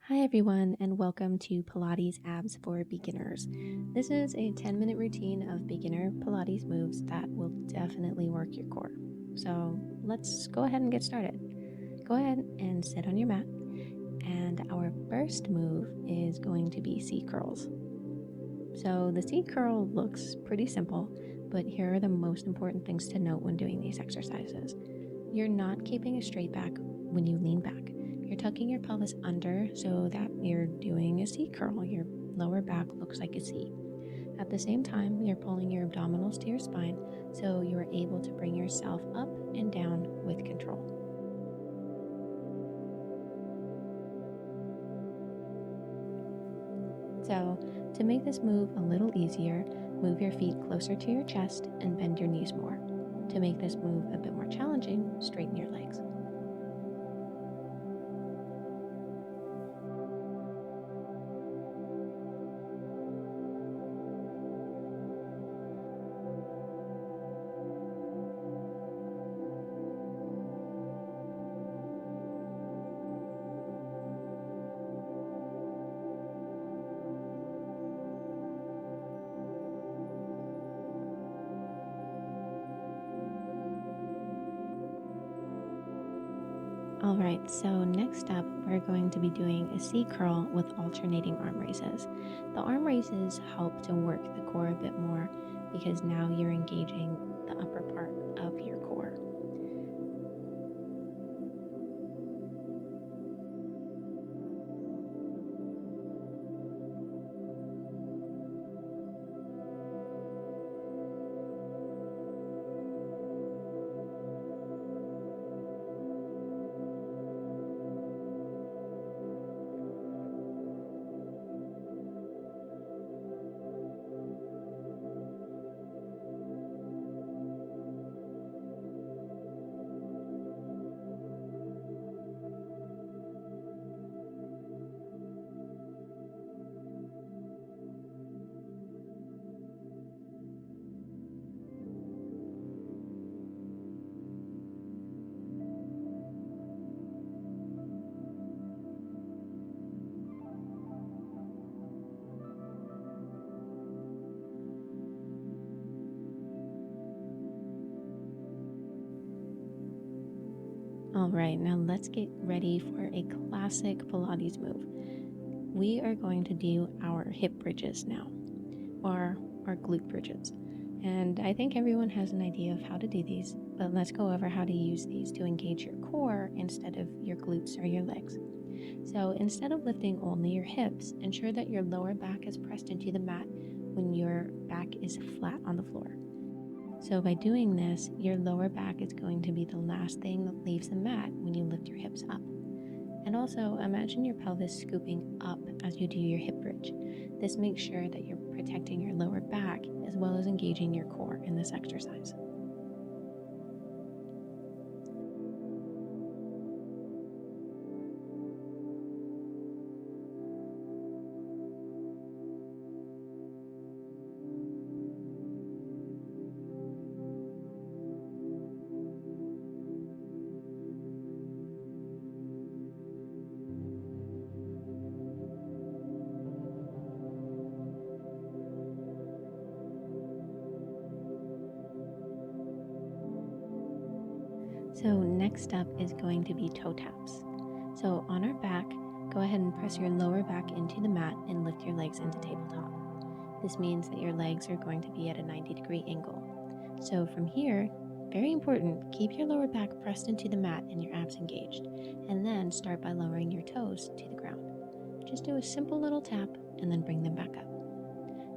Hi, everyone, and welcome to Pilates Abs for Beginners. This is a 10-minute routine of beginner Pilates moves that will definitely work your core. So let's go ahead and get started. Go ahead and sit on your mat, and our first move is going to be C curls. So the C curl looks pretty simple, but here are the most important things to note when doing these exercises. You're not keeping a straight back when you lean back. You're tucking your pelvis under so that you're doing a C curl. Your lower back looks like a C. At the same time, you're pulling your abdominals to your spine so you are able to bring yourself up and down with control. So, to make this move a little easier, move your feet closer to your chest and bend your knees more. To make this move a bit more challenging, straighten your legs. All right, so next up, we're going to be doing a C curl with alternating arm raises. The arm raises help to work the core a bit more because now you're engaging the upper part of your core. All right, now let's get ready for a classic Pilates move. We are going to do our hip bridges now, or our glute bridges. And I think everyone has an idea of how to do these, but let's go over how to use these to engage your core instead of your glutes or your legs. So instead of lifting only your hips, ensure that your lower back is pressed into the mat when your back is flat on the floor. So by doing this, your lower back is going to be the last thing that leaves the mat when you lift your hips up. And also imagine your pelvis scooping up as you do your hip bridge. This makes sure that you're protecting your lower back as well as engaging your core in this exercise. So next up is going to be toe taps. So on our back, go ahead and press your lower back into the mat and lift your legs into tabletop. This means that your legs are going to be at a 90-degree angle. So from here, very important, keep your lower back pressed into the mat and your abs engaged, and then start by lowering your toes to the ground. Just do a simple little tap and then bring them back up.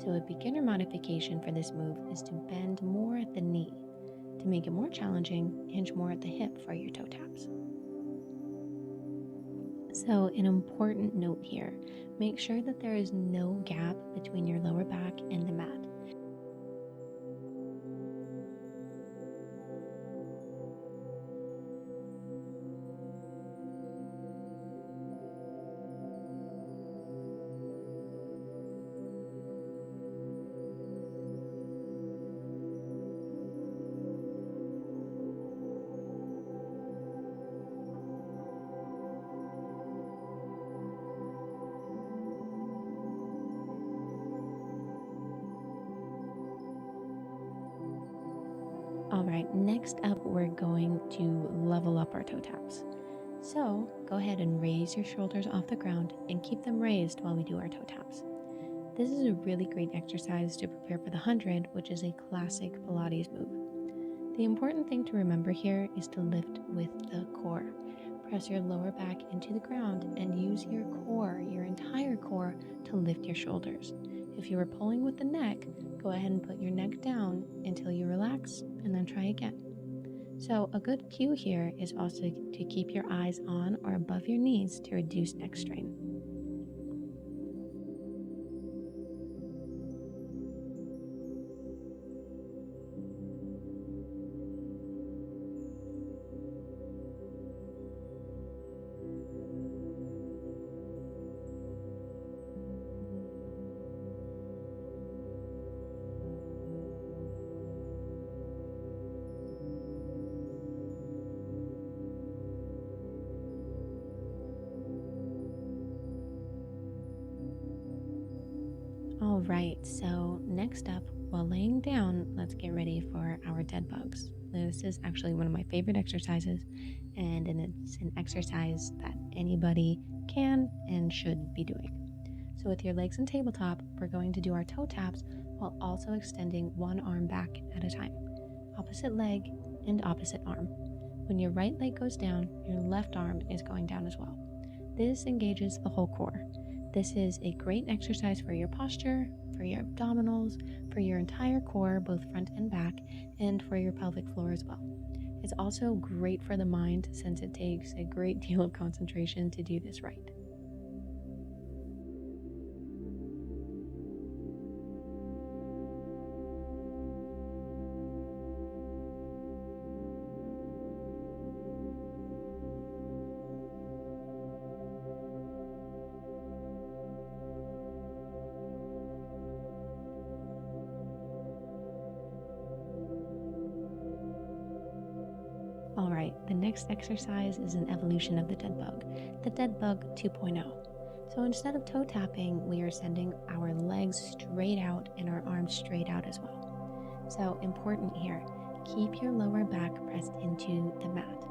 So a beginner modification for this move is to bend more at the knee. To make it more challenging, hinge more at the hip for your toe taps. So an important note here, make sure that there is no gap between your lower back and the mat. All right, next up, we're going to level up our toe taps. So go ahead and raise your shoulders off the ground and keep them raised while we do our toe taps. This is a really great exercise to prepare for the 100, which is a classic Pilates move. The important thing to remember here is to lift with the core. Press your lower back into the ground and use your core, your entire core, to lift your shoulders. If you are pulling with the neck, go ahead and put your neck down until you relax and then try again. So a good cue here is also to keep your eyes on or above your knees to reduce neck strain. All right, so next up, while laying down, let's get ready for our dead bugs. This is actually one of my favorite exercises, and it's an exercise that anybody can and should be doing. So with your legs in tabletop, we're going to do our toe taps while also extending one arm back at a time. Opposite leg and opposite arm. When your right leg goes down, your left arm is going down as well. This engages the whole core. This is a great exercise for your posture, for your abdominals, for your entire core, both front and back, and for your pelvic floor as well. It's also great for the mind since it takes a great deal of concentration to do this right. All right, the next exercise is an evolution of the dead bug, the dead bug 2.0. So instead of toe tapping, we are sending our legs straight out and our arms straight out as well. So important here, keep your lower back pressed into the mat.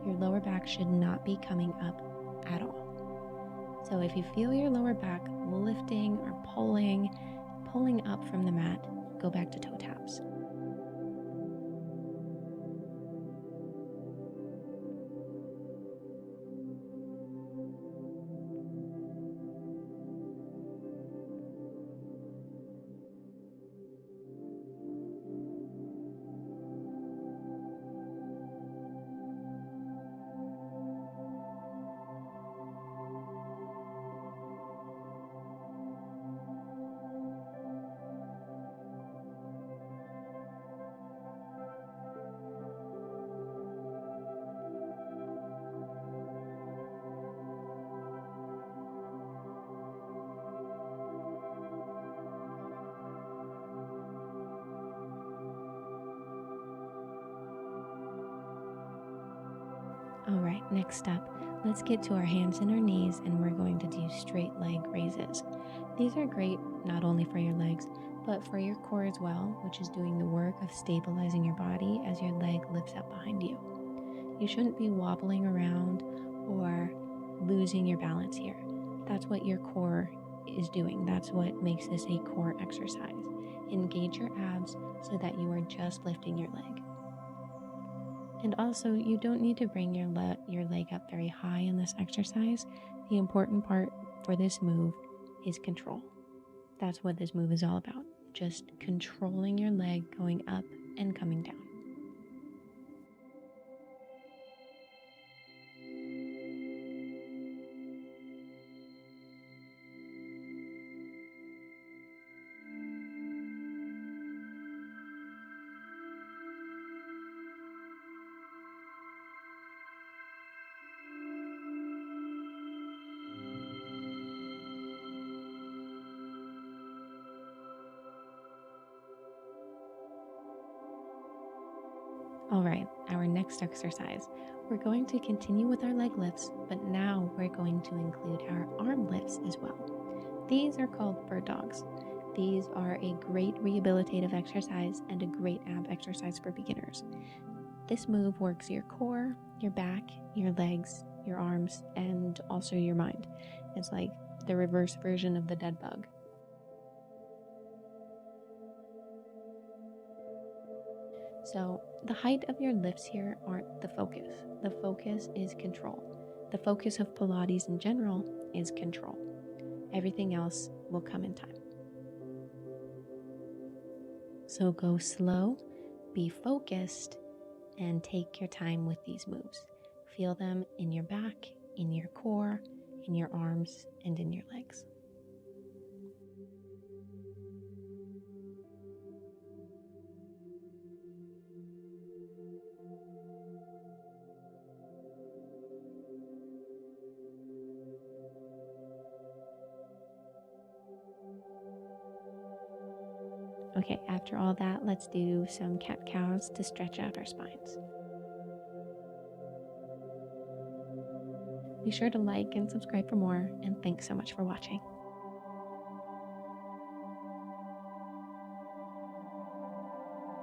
Your lower back should not be coming up at all. So if you feel your lower back lifting or pulling up from the mat, go back to toe taps. All right, next up, let's get to our hands and our knees, and we're going to do straight leg raises. These are great not only for your legs, but for your core as well, which is doing the work of stabilizing your body as your leg lifts up behind you. You shouldn't be wobbling around or losing your balance here. That's what your core is doing. That's what makes this a core exercise. Engage your abs so that you are just lifting your leg. And also, you don't need to bring your leg up very high in this exercise. The important part for this move is control. That's what this move is all about. Just controlling your leg going up and coming down. All right, our next exercise. We're going to continue with our leg lifts, but now we're going to include our arm lifts as well. These are called bird dogs. These are a great rehabilitative exercise and a great ab exercise for beginners. This move works your core, your back, your legs, your arms, and also your mind. It's like the reverse version of the dead bug. So the height of your lifts here aren't the focus. The focus is control. The focus of Pilates in general is control. Everything else will come in time. So go slow, be focused, and take your time with these moves. Feel them in your back, in your core, in your arms, and in your legs. Okay, after all that, let's do some cat-cows to stretch out our spines. Be sure to like and subscribe for more, and thanks so much for watching.